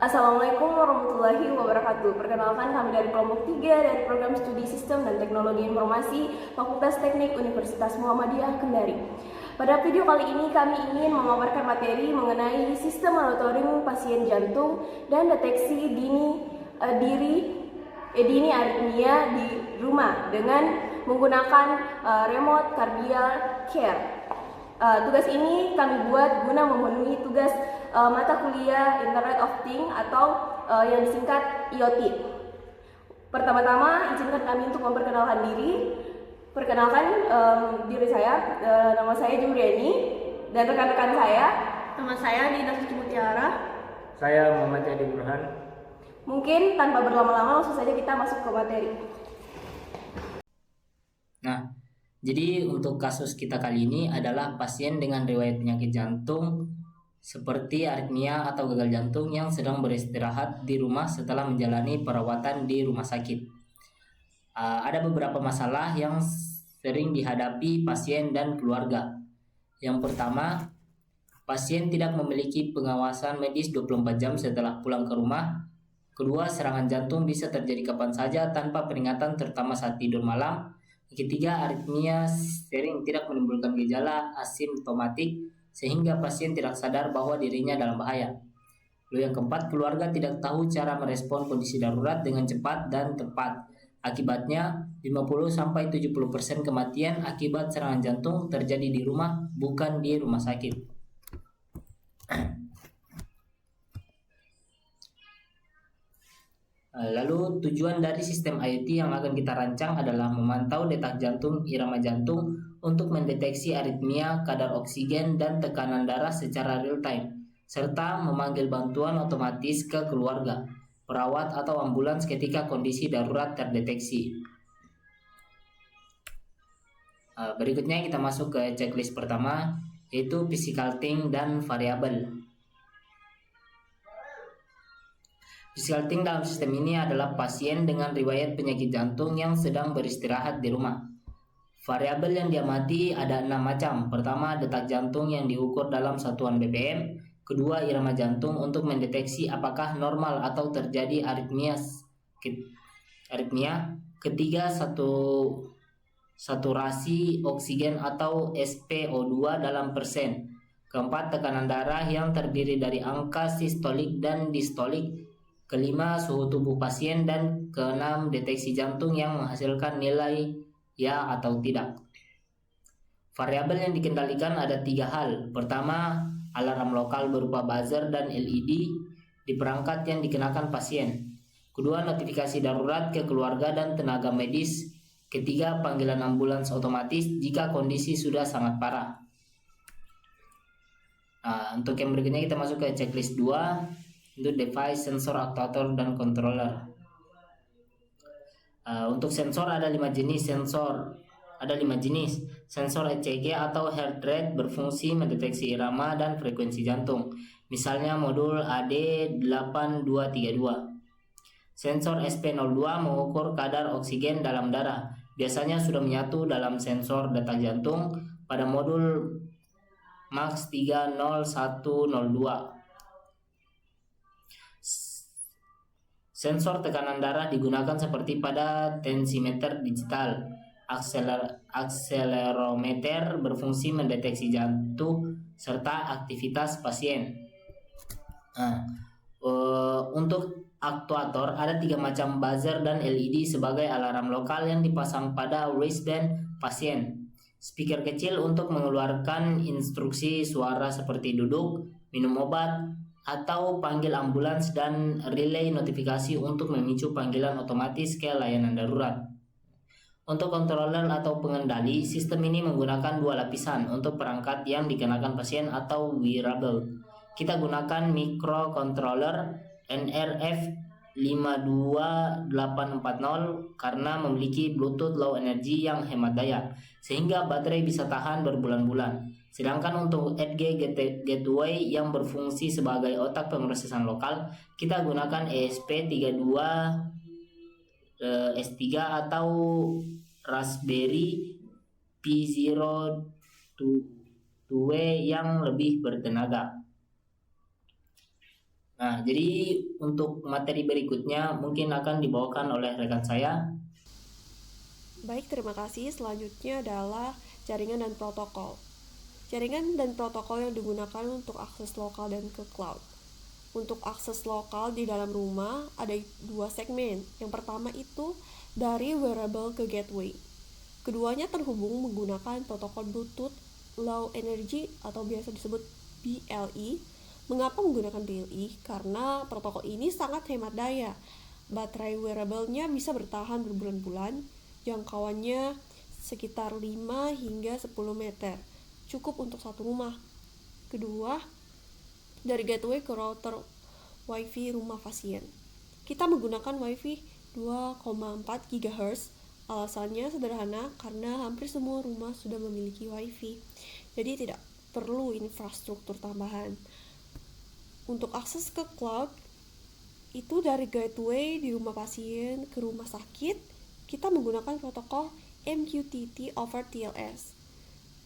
Assalamualaikum warahmatullahi wabarakatuh. Perkenalkan, kami dari kelompok 3 dari program studi Sistem dan Teknologi Informasi Fakultas Teknik Universitas Muhammadiyah Kendari. Pada video kali ini kami ingin memaparkan materi mengenai sistem monitoring pasien jantung dan deteksi dini aritmia di rumah dengan menggunakan remote cardiac care. Tugas ini kami buat guna memenuhi tugas mata kuliah Internet of Things atau yang disingkat IoT. Pertama-tama izinkan kami untuk memperkenalkan diri. Perkenalkan diri saya, nama saya Jumriani dan rekan-rekan saya. Nama saya Dina Suci Mutiara. Saya Muhammad Edi Burhan. Mungkin tanpa berlama-lama langsung saja kita masuk ke materi. Nah, jadi untuk kasus kita kali ini adalah pasien dengan riwayat penyakit jantung seperti aritmia atau gagal jantung yang sedang beristirahat di rumah setelah menjalani perawatan di rumah sakit. Ada beberapa masalah yang sering dihadapi pasien dan keluarga. Yang pertama, pasien tidak memiliki pengawasan medis 24 jam setelah pulang ke rumah. Kedua, serangan jantung bisa terjadi kapan saja tanpa peringatan, terutama saat tidur malam. Ketiga, aritmia sering tidak menimbulkan gejala asimptomatik sehingga pasien tidak sadar bahwa dirinya dalam bahaya. Lalu yang keempat, keluarga tidak tahu cara merespon kondisi darurat dengan cepat dan tepat. Akibatnya, 50-70% kematian akibat serangan jantung terjadi di rumah, bukan di rumah sakit. Lalu tujuan dari sistem IoT yang akan kita rancang adalah memantau detak jantung, irama jantung untuk mendeteksi aritmia, kadar oksigen, dan tekanan darah secara real time, serta memanggil bantuan otomatis ke keluarga, perawat, atau ambulans ketika kondisi darurat terdeteksi. Berikutnya kita masuk ke checklist pertama, yaitu physical thing dan variabel. Physical thing dalam sistem ini adalah pasien dengan riwayat penyakit jantung yang sedang beristirahat di rumah. Variabel yang diamati ada 6 macam. Pertama, detak jantung yang diukur dalam satuan BPM. Kedua, irama jantung untuk mendeteksi apakah normal atau terjadi aritmia. Ketiga, saturasi oksigen atau SpO2 dalam persen. Keempat, tekanan darah yang terdiri dari angka sistolik dan distolik. Kelima, suhu tubuh pasien. Dan keenam, deteksi jantung yang menghasilkan nilai ya atau tidak. Variabel yang dikendalikan ada 3 hal. Pertama, alarm lokal berupa buzzer dan LED di perangkat yang dikenakan pasien. Kedua, notifikasi darurat ke keluarga dan tenaga medis. Ketiga, panggilan ambulans otomatis jika kondisi sudah sangat parah. Untuk yang berikutnya kita masuk ke checklist 2, untuk device, sensor, aktuator, dan controller. Untuk sensor ada 5 jenis sensor. Ada 5 jenis. Sensor ECG atau heart rate berfungsi mendeteksi irama dan frekuensi jantung. Misalnya modul AD8232. Sensor SP02 mengukur kadar oksigen dalam darah. Biasanya sudah menyatu dalam sensor detak jantung pada modul MAX 30102. Sensor tekanan darah digunakan seperti pada tensimeter digital. Akselerometer berfungsi mendeteksi jantung serta aktivitas pasien. Untuk aktuator ada 3 macam buzzer dan LED sebagai alarm lokal yang dipasang pada wristband pasien. Speaker kecil untuk mengeluarkan instruksi suara seperti duduk, minum obat, atau panggil ambulans, dan relay notifikasi untuk memicu panggilan otomatis ke layanan darurat. Untuk controller atau pengendali, sistem ini menggunakan 2 lapisan untuk perangkat yang dikenakan pasien atau wearable. Kita gunakan microcontroller NRF52840 karena memiliki Bluetooth Low Energy yang hemat daya, sehingga baterai bisa tahan berbulan-bulan. Sedangkan untuk Edge Gateway yang berfungsi sebagai otak pemrosesan lokal, kita gunakan ESP32 S3 atau Raspberry Pi Zero 2 yang lebih bertenaga. Nah, jadi untuk materi berikutnya mungkin akan dibawakan oleh rekan saya. Baik, terima kasih. Selanjutnya adalah jaringan dan protokol. Jaringan dan protokol yang digunakan untuk akses lokal dan ke cloud. Untuk akses lokal di dalam rumah ada dua segmen. Yang pertama itu dari wearable ke gateway. Keduanya terhubung menggunakan protokol Bluetooth Low Energy atau biasa disebut BLE. Mengapa menggunakan BLE? Karena protokol ini sangat hemat daya. Baterai wearable-nya bisa bertahan berbulan-bulan, jangkauannya sekitar 5 hingga 10 meter, cukup untuk satu rumah. Kedua, dari gateway ke router WiFi rumah pasien. Kita menggunakan WiFi 2,4 GHz. Alasannya sederhana karena hampir semua rumah sudah memiliki WiFi. Jadi tidak perlu infrastruktur tambahan. Untuk akses ke cloud itu dari gateway di rumah pasien ke rumah sakit, kita menggunakan protokol MQTT over TLS.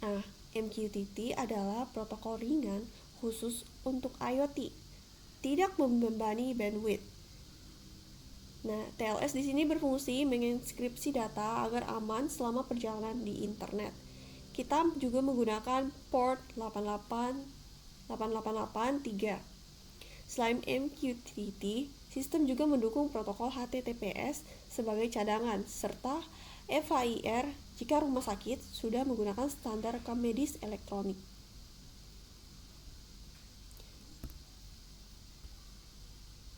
Nah, MQTT adalah protokol ringan khusus untuk IoT, tidak membebani bandwidth. Nah, TLS di sini berfungsi menginskripsi data agar aman selama perjalanan di internet. Kita juga menggunakan port 8883. Selain MQTT, sistem juga mendukung protokol HTTPS sebagai cadangan, serta FHIR jika rumah sakit sudah menggunakan standar rekam medis elektronik.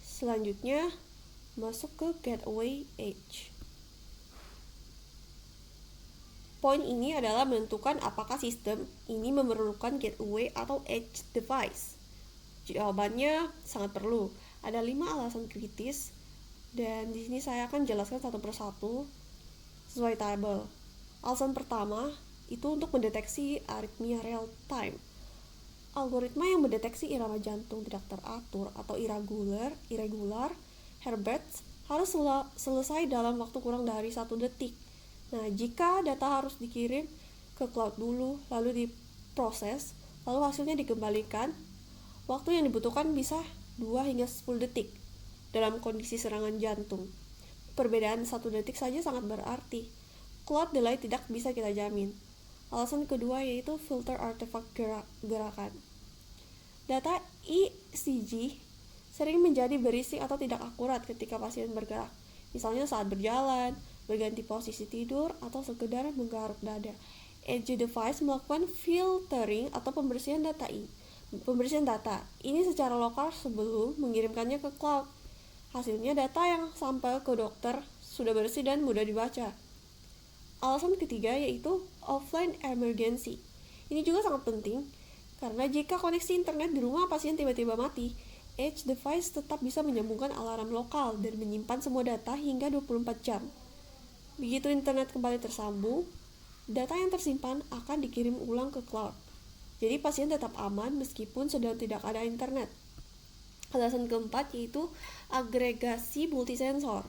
Selanjutnya, masuk ke Gateway Edge. Poin ini adalah menentukan apakah sistem ini memerlukan gateway atau edge device. Jawabannya sangat perlu. Ada 5 alasan kritis dan di sini saya akan jelaskan satu persatu sesuai tabel. Alasan pertama itu untuk mendeteksi aritmia real time. Algoritma yang mendeteksi irama jantung tidak teratur atau irregular heartbeats harus selesai dalam waktu kurang dari 1 detik. Nah, jika data harus dikirim ke cloud dulu, lalu diproses, lalu hasilnya dikembalikan, waktu yang dibutuhkan bisa 2 hingga 10 detik dalam kondisi serangan jantung. Perbedaan 1 detik saja sangat berarti. Cloud delay tidak bisa kita jamin. Alasan kedua yaitu filter artefak gerakan. Data ECG sering menjadi berisik atau tidak akurat ketika pasien bergerak, misalnya saat berjalan, berganti posisi tidur, atau sekedar menggaruk dada. Edge device melakukan filtering atau pembersihan data ini secara lokal sebelum mengirimkannya ke cloud. Hasilnya data yang sampai ke dokter sudah bersih dan mudah dibaca. Alasan ketiga yaitu offline emergency. Ini juga sangat penting karena jika koneksi internet di rumah pasien tiba-tiba mati, edge device tetap bisa menyambungkan alarm lokal dan menyimpan semua data hingga 24 jam. Begitu internet kembali tersambung, data yang tersimpan akan dikirim ulang ke cloud. Jadi pasien tetap aman meskipun sedang tidak ada internet. Alasan keempat yaitu agregasi multisensor.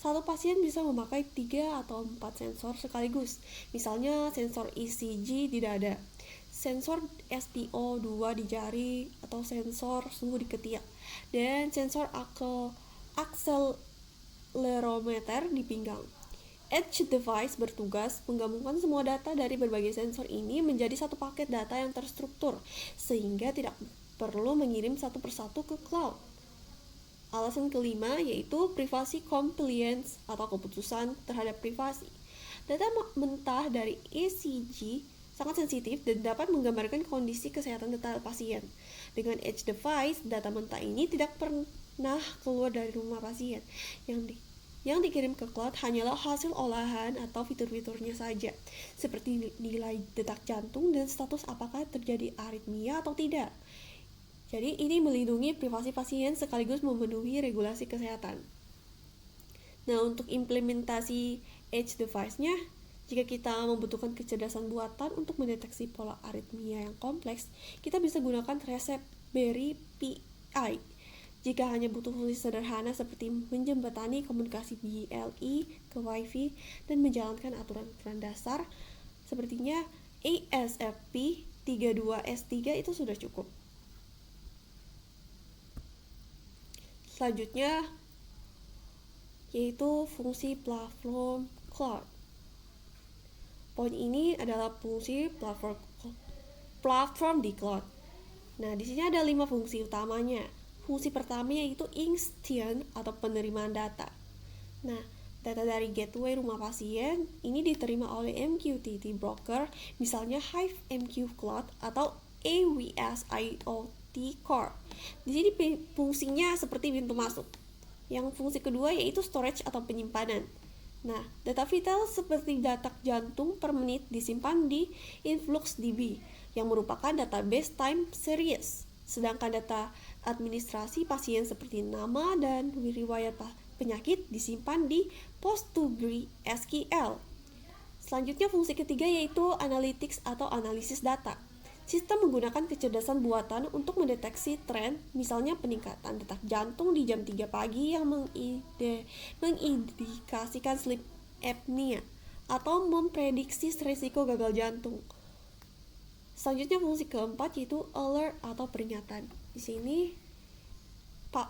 Satu pasien bisa memakai 3 atau 4 sensor sekaligus. Misalnya sensor ECG di dada, sensor SpO2 di jari atau sensor suhu di ketiak, dan sensor akselerometer di pinggang. Edge device bertugas menggabungkan semua data dari berbagai sensor ini menjadi satu paket data yang terstruktur, sehingga tidak perlu mengirim satu persatu ke cloud. Alasan kelima yaitu privasi compliance atau keputusan terhadap privasi. Data mentah dari ECG sangat sensitif dan dapat menggambarkan kondisi kesehatan data pasien. Dengan edge device, data mentah ini tidak pernah keluar dari rumah pasien. Yang dikirim ke cloud hanyalah hasil olahan atau fitur-fiturnya saja, seperti nilai detak jantung dan status apakah terjadi aritmia atau tidak. Jadi ini melindungi privasi pasien sekaligus memenuhi regulasi kesehatan. Nah, untuk implementasi edge device-nya, jika kita membutuhkan kecerdasan buatan untuk mendeteksi pola aritmia yang kompleks, kita bisa gunakan Raspberry Pi. Jika hanya butuh fungsi sederhana seperti menjembatani komunikasi BLE ke WiFi dan menjalankan aturan-aturan dasar, sepertinya ASFP 32S3 itu sudah cukup. Selanjutnya yaitu fungsi platform cloud. Poin ini adalah fungsi platform di cloud. Nah, di sini ada 5 fungsi utamanya. Fungsi pertama yaitu instant atau penerimaan data. Nah, data dari gateway rumah pasien ini diterima oleh MQTT broker, misalnya Hive MQ Cloud atau AWS IoT Core. Di sini fungsinya seperti pintu masuk. Yang fungsi kedua yaitu storage atau penyimpanan. Nah, data vital seperti detak jantung per menit disimpan di InfluxDB yang merupakan database time series. Sedangkan data administrasi pasien seperti nama dan riwayat penyakit disimpan di PostgreSQL. Selanjutnya fungsi ketiga yaitu analytics atau analisis data. Sistem menggunakan kecerdasan buatan untuk mendeteksi tren, misalnya peningkatan detak jantung di jam 3 pagi yang mengindikasikan sleep apnea atau memprediksi risiko gagal jantung. Selanjutnya fungsi keempat yaitu alert atau peringatan. Di sini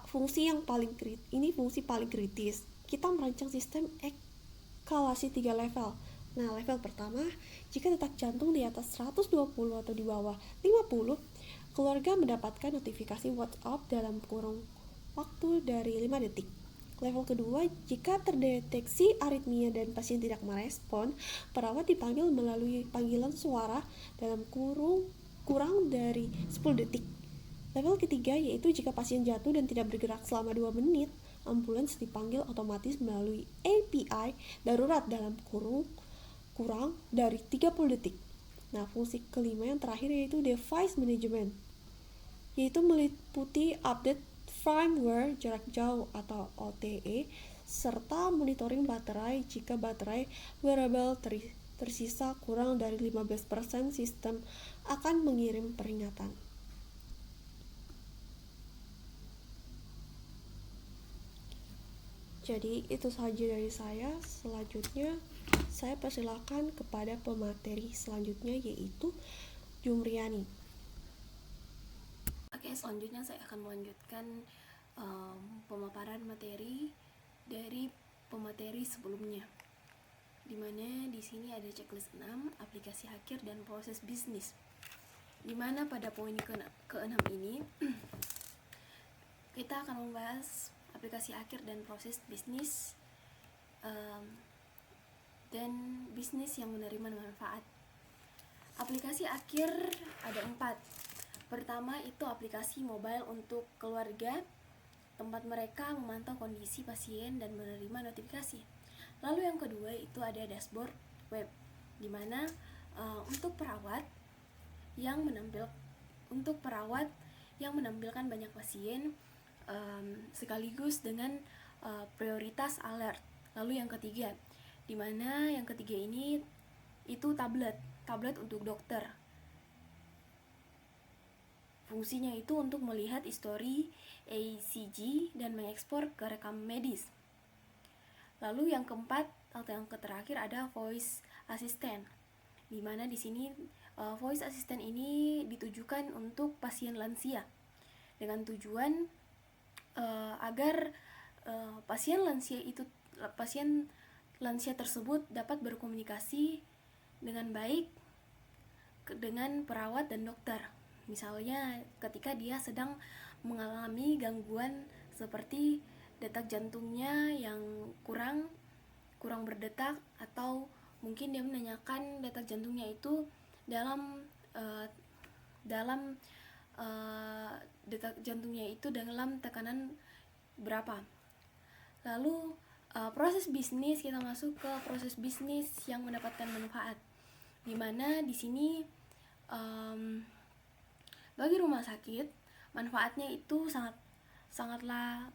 fungsi paling kritis. Kita merancang sistem eskalasi 3 level. Nah, level pertama, jika detak jantung di atas 120 atau di bawah 50, keluarga mendapatkan notifikasi WhatsApp dalam kurun waktu dari 5 detik. Level kedua, jika terdeteksi aritmia dan pasien tidak merespon, perawat dipanggil melalui panggilan suara dalam kurang dari 10 detik. Level ketiga yaitu jika pasien jatuh dan tidak bergerak selama 2 menit, ambulans dipanggil otomatis melalui API darurat dalam kurang dari 30 detik. Nah, fungsi kelima yang terakhir yaitu device management, yaitu meliputi update firmware jarak jauh atau OTA serta monitoring baterai. Jika baterai wearable tersisa kurang dari 15%, sistem akan mengirim peringatan. Jadi itu saja dari saya. Selanjutnya saya persilakan kepada pemateri selanjutnya yaitu Jumriani. Oke, selanjutnya saya akan melanjutkan pemaparan materi dari pemateri sebelumnya. Dimana di sini ada checklist 6, aplikasi akhir dan proses bisnis. Dimana pada poin ke-6 ini kita akan membahas aplikasi akhir dan proses bisnis dan bisnis yang menerima manfaat. Aplikasi akhir ada 4. Pertama itu aplikasi mobile untuk keluarga, tempat mereka memantau kondisi pasien dan menerima notifikasi. Lalu yang kedua itu ada dashboard web, di mana untuk perawat yang menampilkan banyak pasien sekaligus dengan prioritas alert. Lalu yang ketiga, di mana yang ketiga ini itu tablet untuk dokter. Fungsinya itu untuk melihat histori ECG dan mengekspor ke rekam medis. Lalu yang keempat atau yang terakhir ada voice assistant, di mana di sini voice assistant ini ditujukan untuk pasien lansia dengan tujuan agar pasien lansia tersebut dapat berkomunikasi dengan baik dengan perawat dan dokter. Misalnya ketika dia sedang mengalami gangguan seperti detak jantungnya yang kurang berdetak, atau mungkin dia menanyakan detak jantungnya itu dalam detak jantungnya itu dalam tekanan berapa. Lalu proses bisnis, kita masuk ke proses bisnis yang mendapatkan manfaat, di mana di sini bagi rumah sakit manfaatnya itu sangatlah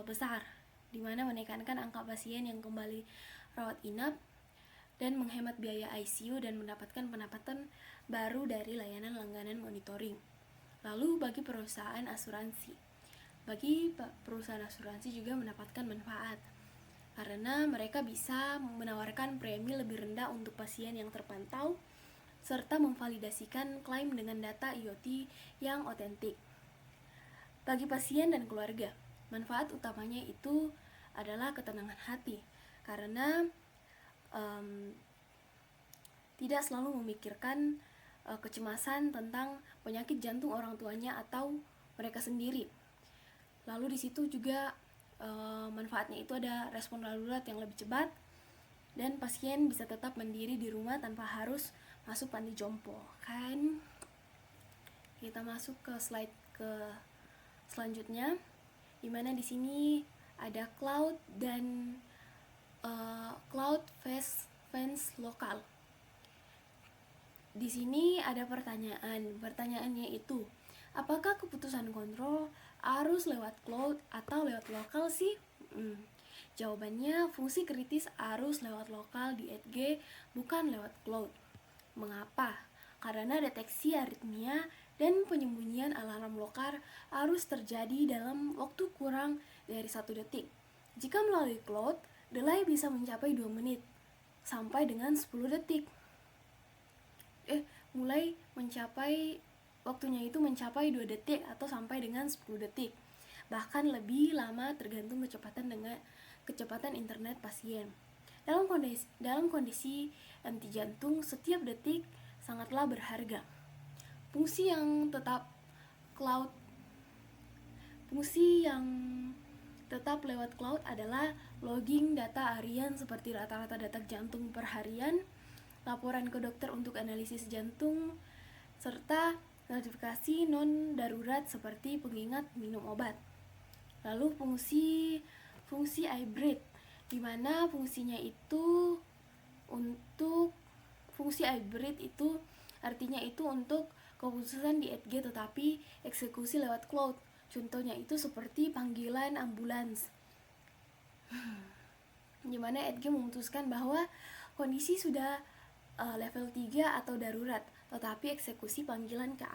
besar, di mana menekankan angka pasien yang kembali rawat inap dan menghemat biaya ICU dan mendapatkan pendapatan baru dari layanan langganan monitoring. Lalu bagi perusahaan asuransi juga mendapatkan manfaat karena mereka bisa menawarkan premi lebih rendah untuk pasien yang terpantau serta memvalidasikan klaim dengan data IoT yang otentik. Bagi pasien dan keluarga, manfaat utamanya itu adalah ketenangan hati, karena tidak selalu memikirkan kecemasan tentang penyakit jantung orang tuanya atau mereka sendiri. Lalu di situ juga manfaatnya itu ada respon darurat yang lebih cepat, dan pasien bisa tetap mandiri di rumah tanpa harus masuk panti jompo. Kan kita masuk ke slide selanjutnya, dimana di sini ada cloud dan cloud fence lokal. Di sini ada pertanyaannya itu, apakah keputusan kontrol harus lewat cloud atau lewat lokal sih? Jawabannya, fungsi kritis harus lewat lokal di ETG, bukan lewat cloud. Mengapa? Karena deteksi aritmia dan penyembunyian alarm lokal harus terjadi dalam waktu kurang dari 1 detik. Jika melalui cloud, delay bisa mencapai 2 menit sampai dengan 10 detik. Waktunya itu mencapai 2 detik atau sampai dengan 10 detik. Bahkan lebih lama tergantung kecepatan internet pasien. Dalam kondisi henti jantung, setiap detik sangatlah berharga. Fungsi yang tetap lewat cloud adalah logging data harian seperti rata-rata detak jantung per harian, laporan ke dokter untuk analisis jantung, serta notifikasi non-darurat seperti pengingat minum obat. Lalu fungsi hybrid, di mana fungsi hybrid itu artinya itu untuk keputusan di ETG tetapi eksekusi lewat cloud. Contohnya itu seperti panggilan ambulans, di mana ETG memutuskan bahwa kondisi sudah level 3 atau darurat, tetapi eksekusi panggilan ke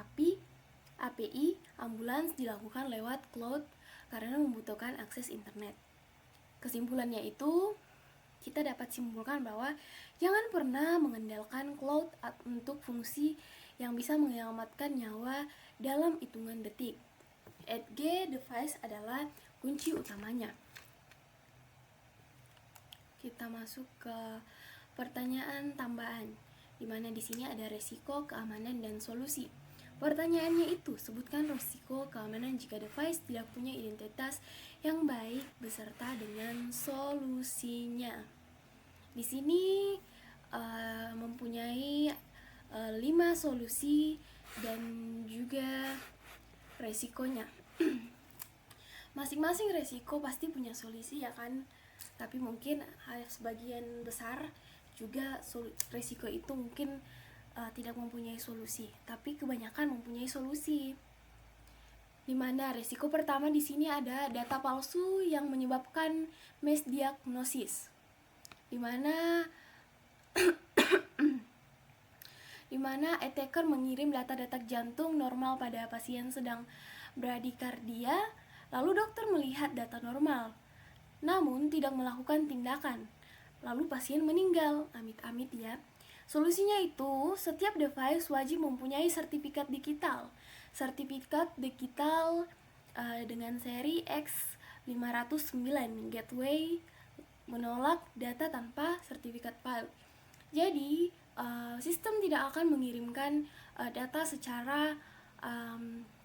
API ambulans dilakukan lewat cloud karena membutuhkan akses internet. Kesimpulannya itu, kita dapat simpulkan bahwa jangan pernah mengandalkan cloud untuk fungsi yang bisa menyelamatkan nyawa dalam hitungan detik. ETG device adalah kunci utamanya. Kita masuk ke pertanyaan tambahan, di mana di sini ada resiko, keamanan, dan solusi. Pertanyaannya itu, sebutkan resiko keamanan jika device tidak punya identitas yang baik beserta dengan solusinya. Di sini mempunyai 5 solusi dan juga resikonya. Masing-masing resiko pasti punya solusi, ya kan? Tapi mungkin sebagian besar juga resiko itu mungkin tidak mempunyai solusi, tapi kebanyakan mempunyai solusi. Dimana resiko pertama di sini ada data palsu yang menyebabkan misdiagnosis, dimana attacker mengirim data detak jantung normal pada pasien sedang bradikardia, lalu dokter melihat data normal, namun tidak melakukan tindakan, lalu pasien meninggal. Amit-amit ya. Solusinya itu, setiap device wajib mempunyai sertifikat digital dengan seri X509 gateway menolak data tanpa sertifikat file. Jadi sistem tidak akan mengirimkan data secara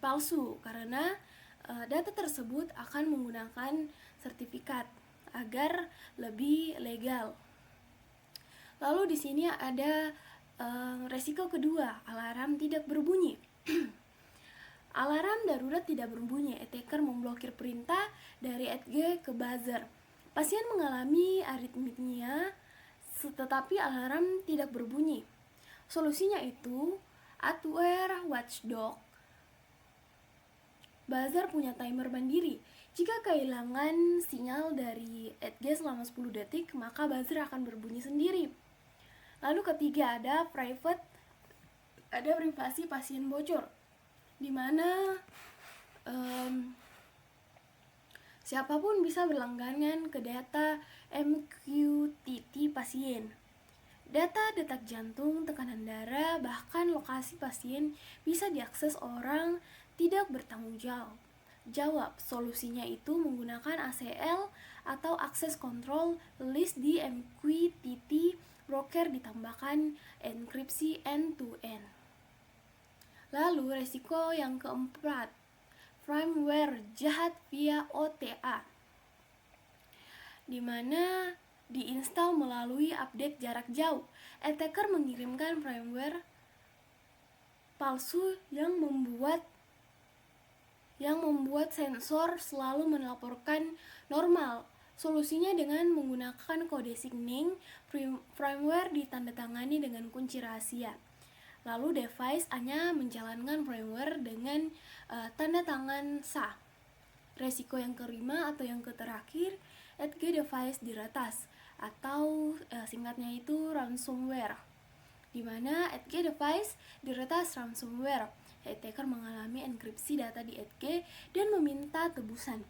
palsu karena data tersebut akan menggunakan sertifikat agar lebih legal. Lalu di sini ada resiko kedua, alarm tidak berbunyi. Alarm darurat tidak berbunyi, attacker memblokir perintah dari ETG ke buzzer. Pasien mengalami aritmia tetapi alarm tidak berbunyi. Solusinya itu hardware watchdog. Buzzer punya timer mandiri. Jika kehilangan sinyal dari ETG selama 10 detik, maka buzzer akan berbunyi sendiri. Lalu ketiga ada privasi pasien bocor, di mana siapapun bisa berlangganan ke data MQTT pasien. Data detak jantung, tekanan darah, bahkan lokasi pasien bisa diakses orang tidak bertanggung jawab. Jawab, solusinya itu menggunakan ACL atau Access Control List di MQTT Broker ditambahkan enkripsi end-to-end. Lalu resiko yang keempat, firmware jahat via OTA, di mana diinstal melalui update jarak jauh. Attacker mengirimkan firmware palsu yang membuat sensor selalu melaporkan normal. Solusinya dengan menggunakan kode signing, firmware ditandatangani dengan kunci rahasia. Lalu device hanya menjalankan firmware dengan tanda tangan sah. Resiko yang kelima atau yang terakhir, Edge device diretas atau singkatnya itu ransomware, di mana Edge device diretas ransomware. Attacker mengalami enkripsi data di Edge dan meminta tebusan.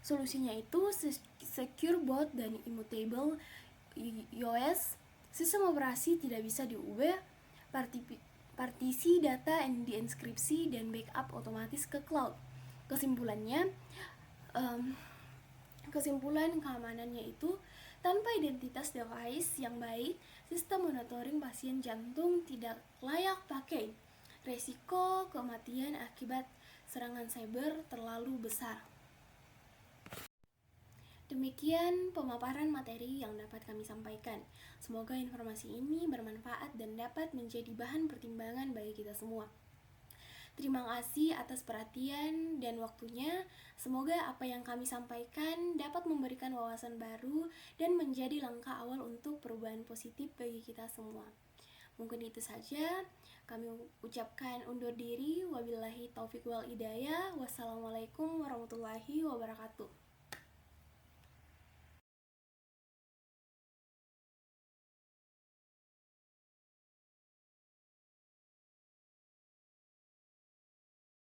Solusinya itu secure boot dan immutable iOS. Sistem operasi tidak bisa diubah, partisi data yang dienkripsi dan backup otomatis ke cloud. Kesimpulan keamanannya itu, tanpa identitas device yang baik, sistem monitoring pasien jantung tidak layak pakai. Resiko kematian akibat serangan cyber terlalu besar. Demikian pemaparan materi yang dapat kami sampaikan. Semoga informasi ini bermanfaat dan dapat menjadi bahan pertimbangan bagi kita semua. Terima kasih atas perhatian dan waktunya. Semoga apa yang kami sampaikan dapat memberikan wawasan baru dan menjadi langkah awal untuk perubahan positif bagi kita semua. Mungkin itu saja. Kami ucapkan undur diri. Wabillahi taufiq wal hidayah. Wassalamualaikum warahmatullahi wabarakatuh.